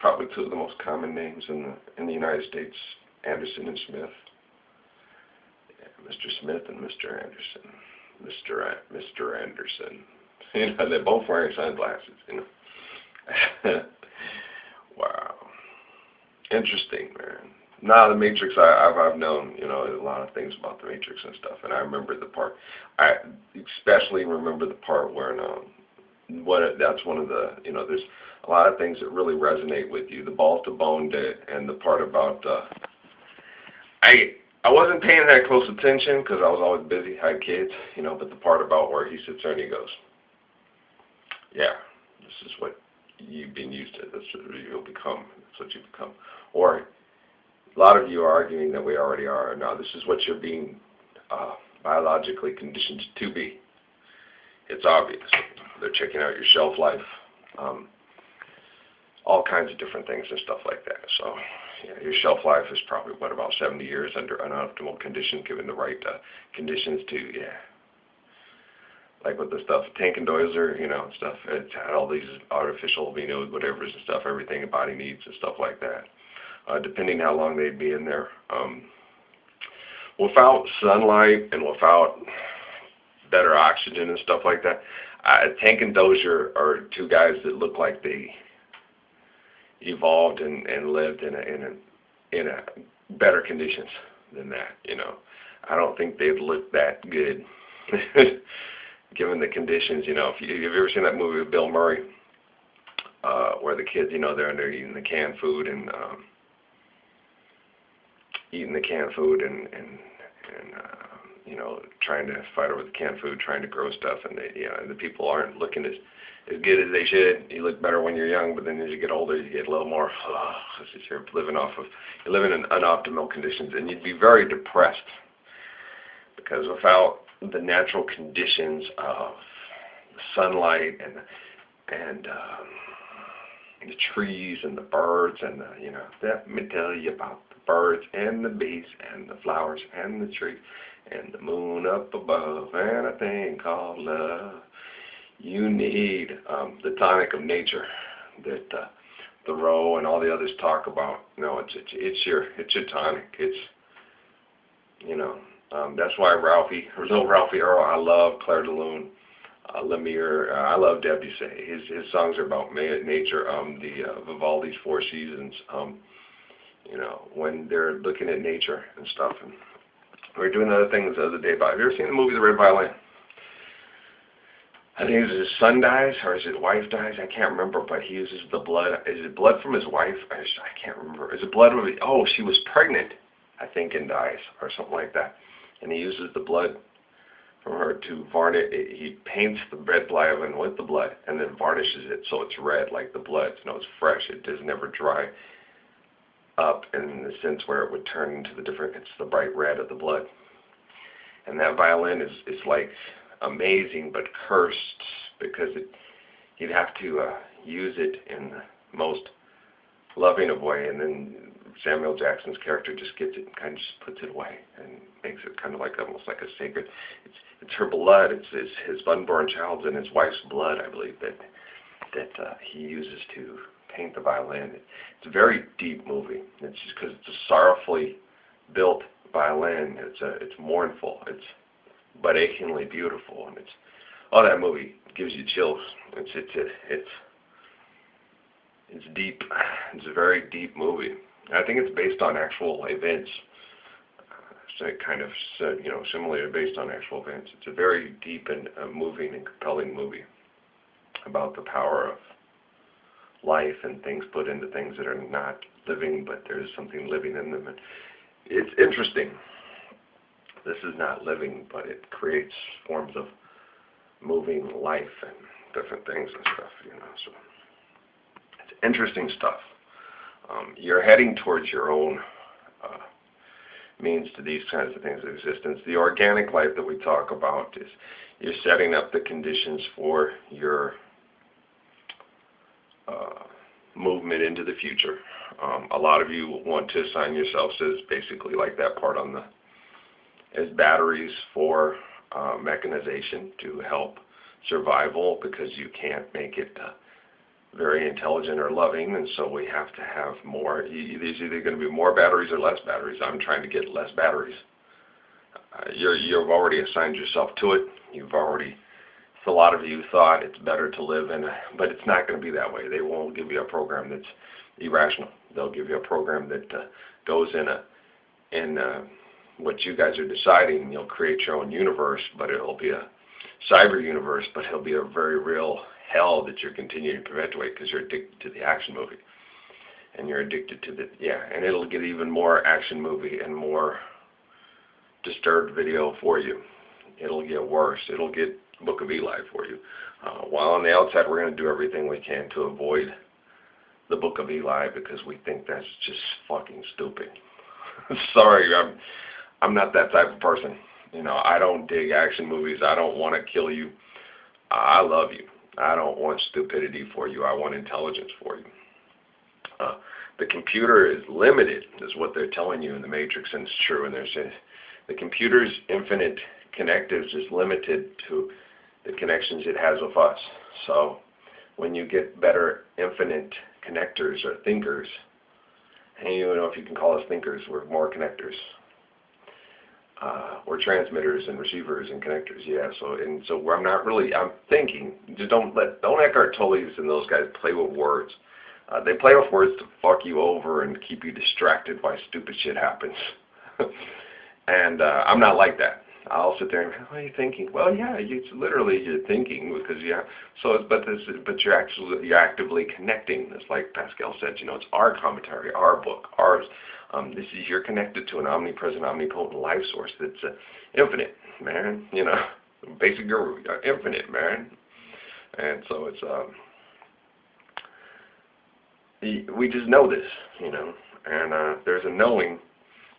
probably two of the most common names in the United States, Anderson and Smith. Yeah, Mr. Smith and Mr. Anderson. Mr. Anderson. You know, they're both wearing sunglasses, you know. Wow. Interesting, man. Now, The Matrix, I've known, you know, a lot of things about The Matrix and stuff, and I remember the part, I especially remember the part where, that's one of the, you know, there's a lot of things that really resonate with you. The balls to bone did, and the part about, I wasn't paying that close attention because I was always busy, had kids, you know, but the part about where he sits there and he goes, yeah, this is what you've been used to, this is what you'll become, that's what you become. Or a lot of you are arguing that we already are. Now, this is what you're being biologically conditioned to be. It's obvious. They're checking out your shelf life, all kinds of different things and stuff like that. So, yeah, your shelf life is probably, what, about 70 years under unoptimal conditions, given the right conditions to, yeah. Like with the stuff, Tank and Dozier, you know, stuff, it's had all these artificial, you know, whatevers and stuff, everything a body needs and stuff like that. Depending how long they'd be in there. Without sunlight and without better oxygen and stuff like that, Tank and Dozier are two guys that look like they evolved and lived in a better conditions than that. You know, I don't think they'd look that good given the conditions. You know, if you've ever seen that movie with Bill Murray, where the kids, you know, they're eating the canned food and you know, trying to fight over the canned food, trying to grow stuff, and the people aren't looking as good as they should. You look better when you're young, but then as you get older, you get a little more. You're living in unoptimal conditions, and you'd be very depressed because without the natural conditions of sunlight and the trees and the birds and you know, let me tell you about the birds and the bees and the flowers and the trees and the moon up above and a thing called love. You need the tonic of nature that Thoreau and all the others talk about. You know, it's your tonic. It's, you know, that's why little Ralphie Earl. I love Clair de Lune, Lemire. I love Debussy. His songs are about nature. Vivaldi's Four Seasons. You know, when they're looking at nature and stuff. And we were doing other things the other day. But have you ever seen the movie The Red Violin? I think his son dies or his wife dies. I can't remember, but he uses the blood. Is it blood from his wife? I can't remember. Is it blood of? Oh, she was pregnant, I think, and dies or something like that. And he uses the blood from her to varnish. He paints the red violin with the blood and then varnishes it so it's red like the blood. You know, it's fresh. It does never dry up in the sense where it would turn into it's the bright red of the blood. And that violin is like amazing but cursed because you'd have to use it in the most loving of way, and then Samuel Jackson's character just gets it and kind of just puts it away and makes it kind of like almost like a sacred. It's her blood. It's his unborn child's and his wife's blood, I believe, that he uses to paint the violin. It's a very deep movie. It's just because it's a sorrowfully built violin. It's mournful. But achingly beautiful, and that movie gives you chills. It's deep. It's a very deep movie. I think it's based on actual events. So it kind of, you know, similarly based on actual events. It's a very deep and moving and compelling movie about the power of life and things put into things that are not living, but there's something living in them. And it's interesting. This is not living, but it creates forms of moving life and different things and stuff, you know. So it's interesting stuff. You're heading towards your own means to these kinds of things of existence. The organic life that we talk about is you're setting up the conditions for your movement into the future. A lot of you want to assign yourselves as basically like that part as batteries for mechanization to help survival because you can't make it very intelligent or loving, and so we have to have more. There's either going to be more batteries or less batteries. I'm trying to get less batteries. You've already assigned yourself to it. You've already, a lot of you thought it's better to live in, but it's not going to be that way. They won't give you a program that's irrational. They'll give you a program that goes in what you guys are deciding. You'll create your own universe, but it'll be a cyber universe, but it'll be a very real hell that you're continuing to perpetuate because you're addicted to the action movie. And you're addicted to and it'll get even more action movie and more disturbed video for you. It'll get worse. It'll get Book of Eli for you. While on the outside, we're going to do everything we can to avoid the Book of Eli because we think that's just fucking stupid. Sorry, I'm not that type of person. You know, I don't dig action movies. I don't want to kill you. I love you. I don't want stupidity for you. I want intelligence for you. The computer is limited, is what they're telling you in the Matrix, and it's true. And they're saying the computer's infinite connectives is limited to the connections it has with us. So when you get better infinite connectors or thinkers, and you know if you can call us thinkers, we're more connectors. We're transmitters and receivers and connectors, yeah. So I'm thinking. Just don't Eckhart Tolle's and those guys play with words. They play with words to fuck you over and keep you distracted while stupid shit happens. And I'm not like that. I'll sit there and go, what are you thinking? Well, yeah, it's literally you're thinking because but you're actively connecting. It's like Pascal said, you know, it's our commentary, our book, ours. You're connected to an omnipresent, omnipotent life source that's infinite, man. You know, basic guru, infinite, man. And so we just know this, you know, and there's a knowing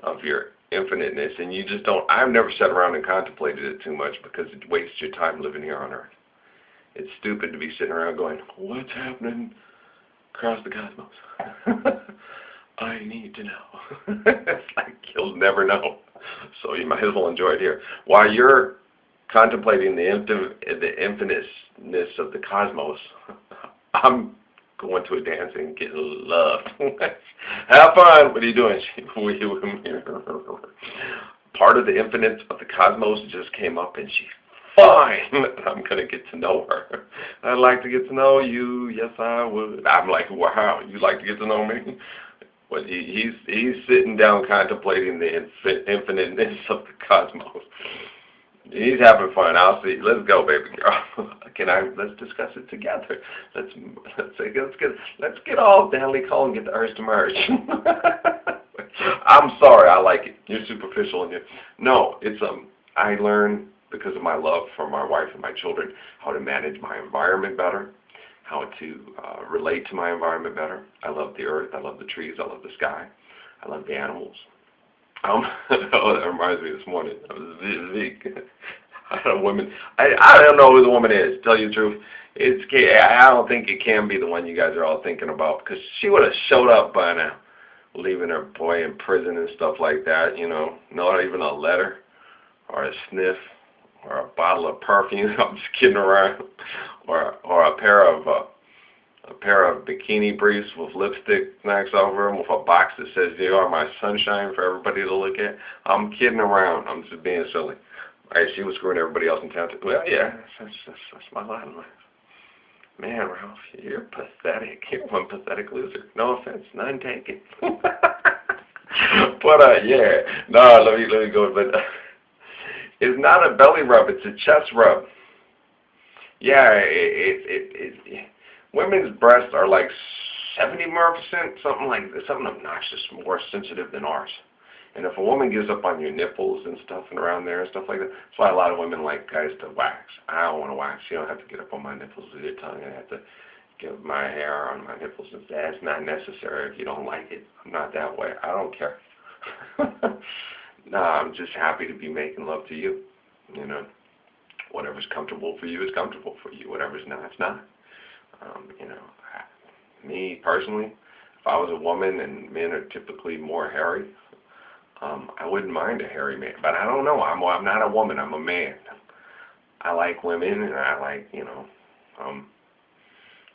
of your infiniteness, and you just don't. I've never sat around and contemplated it too much because it wastes your time living here on Earth. It's stupid to be sitting around going, what's happening across the cosmos? I need to know. It's like you'll never know. So you might as well enjoy it here. While you're contemplating the infiniteness of the cosmos, I'm going to a dance and getting loved. Have fun. What are you doing? Part of the infinite of the cosmos just came up and she's fine. I'm going to get to know her. I'd like to get to know you. Yes, I would. I'm like, wow, you'd like to get to know me? But he's sitting down contemplating the infiniteness of the cosmos. He's having fun. I'll see. Let's go, baby girl. Let's discuss it together. Let's get all Stanley Cole and get the urge to merge. I'm sorry. I like it. You're superficial in it. No, it's I learned because of my love for my wife and my children how to manage my environment better, how to relate to my environment better. I love the earth. I love the trees. I love the sky. I love the animals. That reminds me this morning. I was I had a woman. I don't know who the woman is. To tell you the truth, I don't think it can be the one you guys are all thinking about because she would have showed up by now, leaving her boy in prison and stuff like that. You know, not even a letter or a sniff or a bottle of perfume. I'm just kidding around, or a pair of bikini briefs with lipstick next over them with a box that says "You are my sunshine" for everybody to look at. I'm kidding around. I'm just being silly. She was screwing everybody else in town. Well, yeah, that's my line in life. Man, Ralph, you're pathetic. You're one pathetic loser. No offense, none taken. But yeah, no, let me go. But it's not a belly rub; it's a chest rub. Yeah, women's breasts are like 70% something obnoxious, more sensitive than ours. And if a woman gives up on your nipples and stuff and around there and stuff like that, that's why a lot of women like guys to wax. I don't want to wax. You don't have to get up on my nipples with your tongue. I have to get my hair on my nipples. That's not necessary if you don't like it. I'm not that way. I don't care. No, I'm just happy to be making love to you. You know, whatever's comfortable for you is comfortable for you. Whatever's not, it's not. You know, me personally, if I was a woman and men are typically more hairy, I wouldn't mind a hairy man, but I don't know. I'm not a woman. I'm a man. I like women, and I like, you know,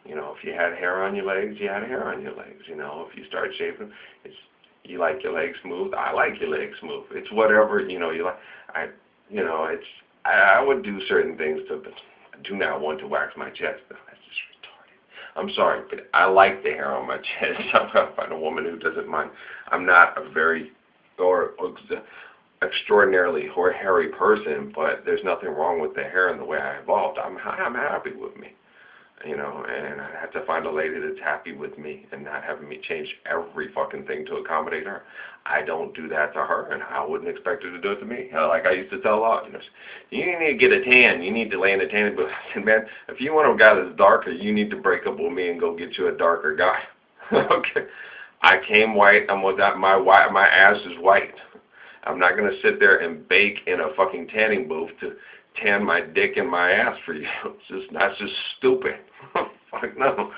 You know, if you had hair on your legs, you had hair on your legs. You know, if you start shaving, it's you like your legs smooth. I like your legs smooth. It's whatever you know you like. I would do certain things to, but I do not want to wax my chest. That's just retarded. I'm sorry, but I like the hair on my chest. I'm gonna find a woman who doesn't mind. I'm not a very or extraordinarily hairy person, but there's nothing wrong with the hair and the way I evolved. I'm happy with me, you know, and I have to find a lady that's happy with me and not having me change every fucking thing to accommodate her. I don't do that to her, and I wouldn't expect her to do it to me. Like I used to tell a lot, you know, you need to get a tan. You need to lay in a tan. But I said, man, if you want a guy that's darker, you need to break up with me and go get you a darker guy. Okay, I came white. My ass is white. I'm not gonna sit there and bake in a fucking tanning booth to tan my dick and my ass for you. That's just stupid. Fuck no.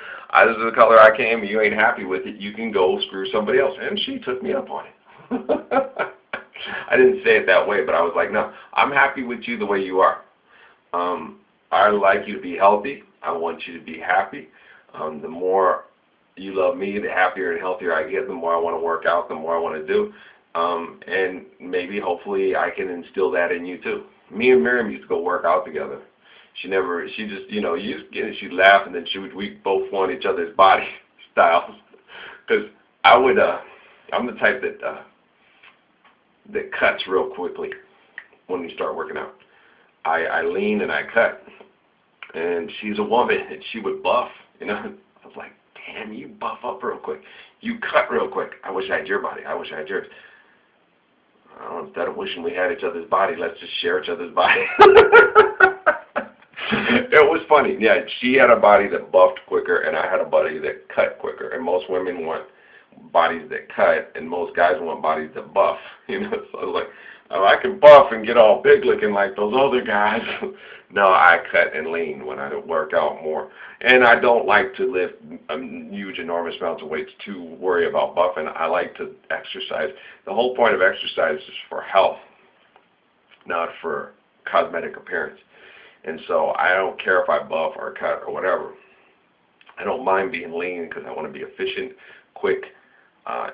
This is the color I came. You ain't happy with it. You can go screw somebody else. And she took me up on it. I didn't say it that way, but I was like, no, I'm happy with you the way you are. I like you to be healthy. I want you to be happy. The more you love me, the happier and healthier I get, the more I want to work out, the more I want to do. And maybe, hopefully, I can instill that in you too. Me and Miriam used to go work out together. She just, you know, she'd laugh, and then we both want each other's body styles. Because I'm the type that cuts real quickly when we start working out. I lean and I cut. And she's a woman, and she would buff, you know. I was like, damn, you buff up real quick. You cut real quick. I wish I had your body. I wish I had yours. Instead of wishing we had each other's body, let's just share each other's body. It was funny. Yeah, she had a body that buffed quicker, and I had a body that cut quicker. And most women want bodies that cut, and most guys want bodies that buff. You know, so I was like, oh, I can buff and get all big looking like those other guys. No, I cut and lean when I work out more. And I don't like to lift huge, enormous amounts of weights to worry about buffing. I like to exercise. The whole point of exercise is for health, not for cosmetic appearance. And so I don't care if I buff or cut or whatever. I don't mind being lean because I want to be efficient, quick,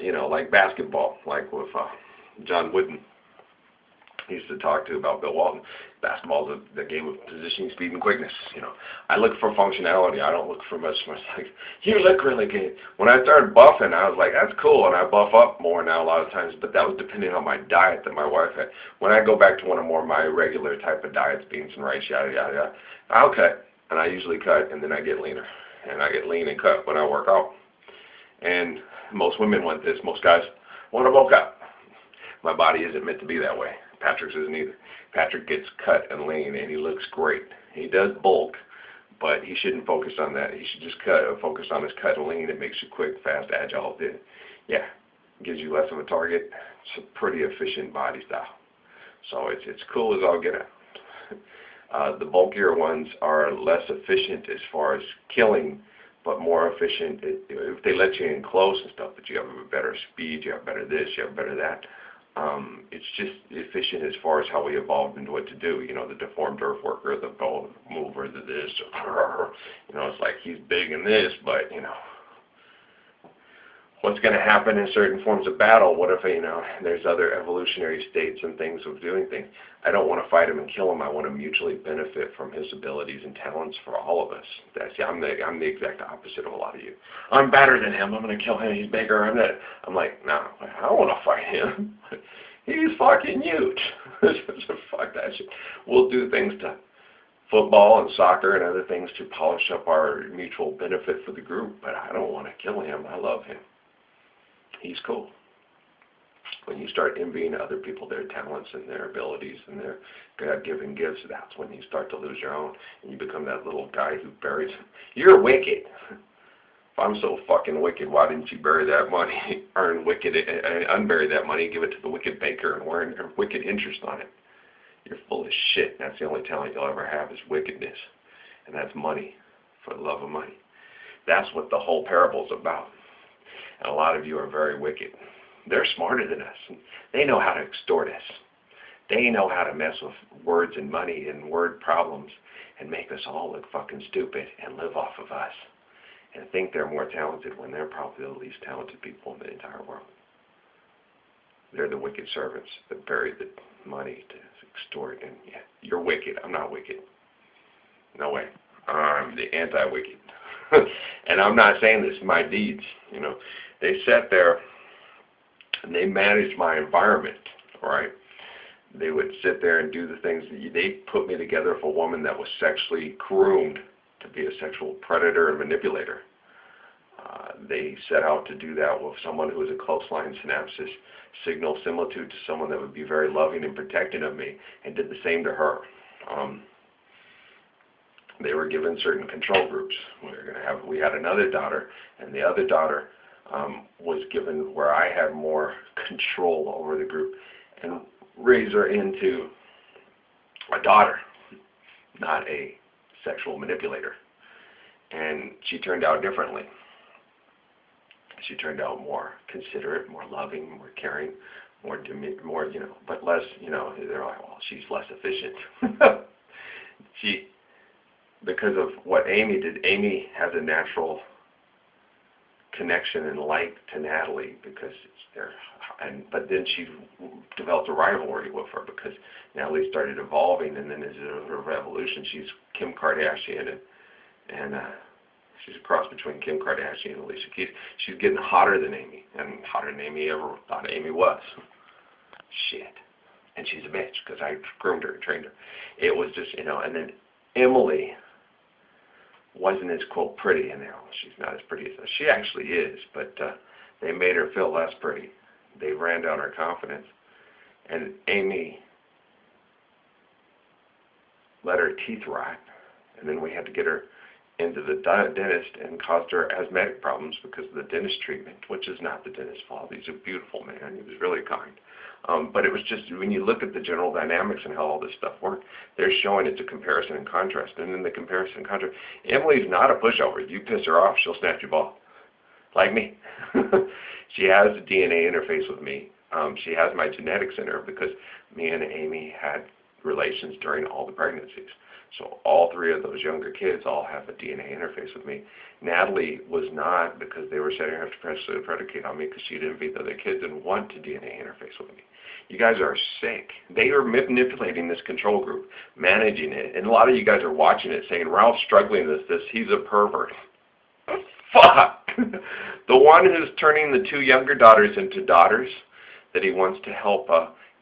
you know, like basketball, like with John Wooden. He used to talk to about Bill Walton. Basketball is the game of positioning, speed, and quickness. You know, I look for functionality. I don't look for much. Like, you look really good. When I started buffing, I was like, that's cool, and I buff up more now a lot of times. But that was depending on my diet that my wife had. When I go back to one of more of my regular type of diets, beans and rice, yada yada yada, I'll cut, and I usually cut, and then I get leaner, and I get lean and cut when I work out. And most women want this. Most guys want to bulk up. My body isn't meant to be that way. Patrick's isn't either. Patrick gets cut and lean, and he looks great. He does bulk, but he shouldn't focus on that. He should just focus on his cut and lean. It makes you quick, fast, agile. Yeah, gives you less of a target. It's a pretty efficient body style. So it's cool as all get out. The bulkier ones are less efficient as far as killing, but more efficient if they let you in close and stuff. But you have a better speed, you have better this, you have better that. It's just efficient as far as how we evolved into what to do. You know, the deformed earth worker, the bone mover, the this. You know, it's like he's big in this, but, you know, what's going to happen in certain forms of battle? What if, you know, there's other evolutionary states and things of doing things? I don't want to fight him and kill him. I want to mutually benefit from his abilities and talents for all of us. I'm the exact opposite of a lot of you. I'm better than him. I'm going to kill him. He's bigger. I'm like, no, I don't want to fight him. He's fucking huge. Fuck that shit. We'll do things to football and soccer and other things to polish up our mutual benefit for the group, but I don't want to kill him. I love him. He's cool. When you start envying other people, their talents and their abilities and their God-given gifts, that's when you start to lose your own, and you become that little guy who buries. You're wicked. If I'm so fucking wicked, why didn't you bury that money, earn wicked, unbury that money, give it to the wicked banker, and earn wicked interest on it? You're full of shit. That's the only talent you'll ever have is wickedness, and that's money, for the love of money. That's what the whole parable's about. And a lot of you are very wicked. They're smarter than us. They know how to extort us. They know how to mess with words and money and word problems and make us all look fucking stupid and live off of us. and think they're more talented when they're probably the least talented people in the entire world. They're the wicked servants that bury the money to extort. And yeah, you're wicked. I'm not wicked. No way. I'm the anti-wicked. And I'm not saying this. My deeds, you know, they sat there and they managed my environment, right? They would sit there and do the things. They put me together with a woman that was sexually groomed to be a sexual predator and manipulator. They set out to do that with someone who was a close line synapsis, signal similitude to someone that would be very loving and protecting of me, and did the same to her. They were given certain control groups. We had another daughter, and the other daughter was given where I had more control over the group, and raise her into a daughter, not a sexual manipulator. And she turned out differently. She turned out more considerate, more loving, more caring, more, you know, but less, you know, they're like, well, she's less efficient. Because of what Amy did, Amy has a natural connection and light to Natalie because it's there. But then she developed a rivalry with her because Natalie started evolving, and then as a revolution, she's Kim Kardashian, and she's a cross between Kim Kardashian and Alicia Keys. She's getting hotter than Amy, and hotter than Amy ever thought Amy was. Shit. And she's a bitch because I groomed her and trained her. It was just, you know, and then Emily wasn't as, quote, pretty, and she's not as pretty as she actually is, but they made her feel less pretty. They ran down her confidence, and Amy let her teeth rot, and then we had to get her into the dentist and caused her asthmatic problems because of the dentist treatment, which is not the dentist's fault. He's a beautiful man. He was really kind. But it was just, when you look at the general dynamics and how all this stuff worked, they're showing it's a comparison and contrast. And in the comparison and contrast, Emily's not a pushover. You piss her off, she'll snatch your ball. Like me. She has a DNA interface with me. She has my genetics in her because me and Amy had relations during all the pregnancies. So all three of those younger kids all have a DNA interface with me. Natalie was not, because they were setting her up to predicate on me because she didn't beat the other kids and want to DNA interface with me. You guys are sick. They are manipulating this control group, managing it. And a lot of you guys are watching it saying, Ralph's struggling with this. He's a pervert. Fuck. The one who's turning the two younger daughters into daughters that he wants to help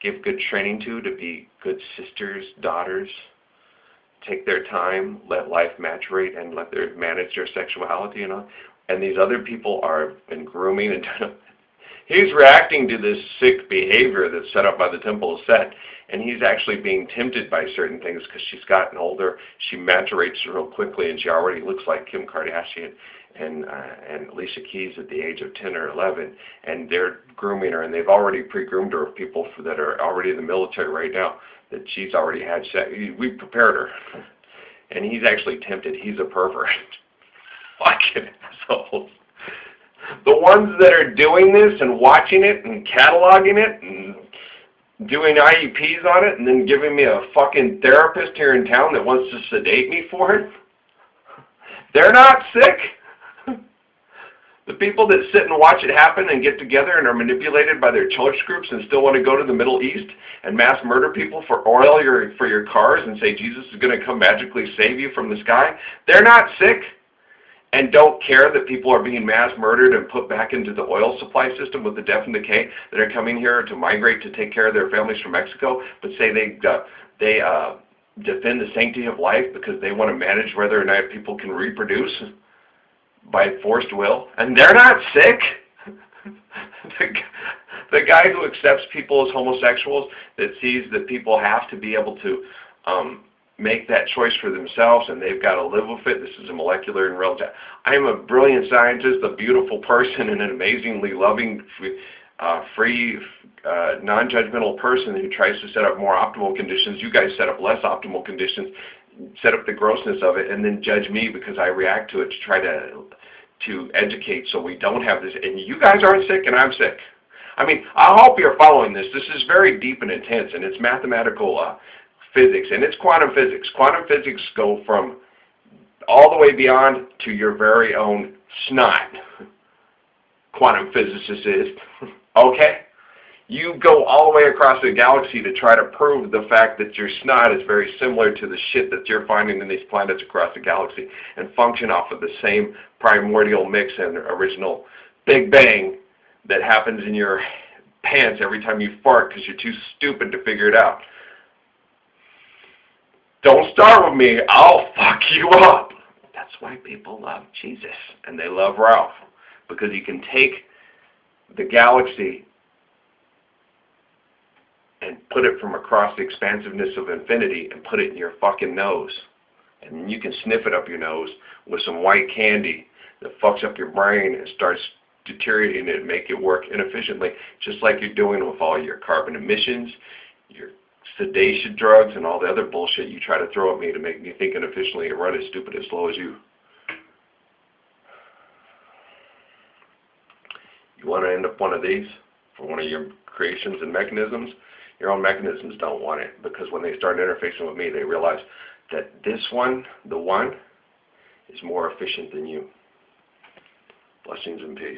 give good training to be good sisters, daughters, take their time, let life maturate, and let them manage their sexuality, you know. And these other people are been grooming and he's reacting to this sick behavior that's set up by the Temple of Set, and he's actually being tempted by certain things because she's gotten older. She maturates real quickly, and she already looks like Kim Kardashian and Alicia Keys at the age of 10 or 11, and they're grooming her, and they've already pre-groomed her with people that are already in the military right now, that she's already had sex. We prepared her, and he's actually tempted. He's a pervert. Fucking assholes. The ones that are doing this and watching it and cataloging it and doing IEPs on it and then giving me a fucking therapist here in town that wants to sedate me for it, they're not sick. The people that sit and watch it happen and get together and are manipulated by their church groups and still want to go to the Middle East and mass murder people for oil for your cars and say Jesus is going to come magically save you from the sky, they're not sick and don't care that people are being mass murdered and put back into the oil supply system with the death and decay that are coming here to migrate to take care of their families from Mexico, but say they defend the sanctity of life because they want to manage whether or not people can reproduce by forced will, and they're not sick. The guy who accepts people as homosexuals, that sees that people have to be able to make that choice for themselves, and they've got to live with it. This is a molecular and relative. I'm a brilliant scientist, a beautiful person, and an amazingly loving, free, non-judgmental person who tries to set up more optimal conditions. You guys set up less optimal conditions, set up the grossness of it, and then judge me because I react to it to try to educate so we don't have this. And you guys aren't sick, and I'm sick. I mean, I hope you're following this. This is very deep and intense, and it's mathematical physics, and it's quantum physics. Quantum physics go from all the way beyond to your very own snot, quantum physicist is. Okay? You go all the way across the galaxy to try to prove the fact that your snot is very similar to the shit that you're finding in these planets across the galaxy and function off of the same primordial mix and original Big Bang that happens in your pants every time you fart because you're too stupid to figure it out. Don't start with me. I'll fuck you up. That's why people love Jesus and they love Ralph, because you can take the galaxy and put it from across the expansiveness of infinity and put it in your fucking nose. And you can sniff it up your nose with some white candy that fucks up your brain and starts deteriorating it and make it work inefficiently, just like you're doing with all your carbon emissions, your sedation drugs, and all the other bullshit you try to throw at me to make me think inefficiently and run as stupid as slow as you. You want to end up one of these for one of your creations and mechanisms? Your own mechanisms don't want it, because when they start interfacing with me, they realize that this one, the one, is more efficient than you. Blessings and peace.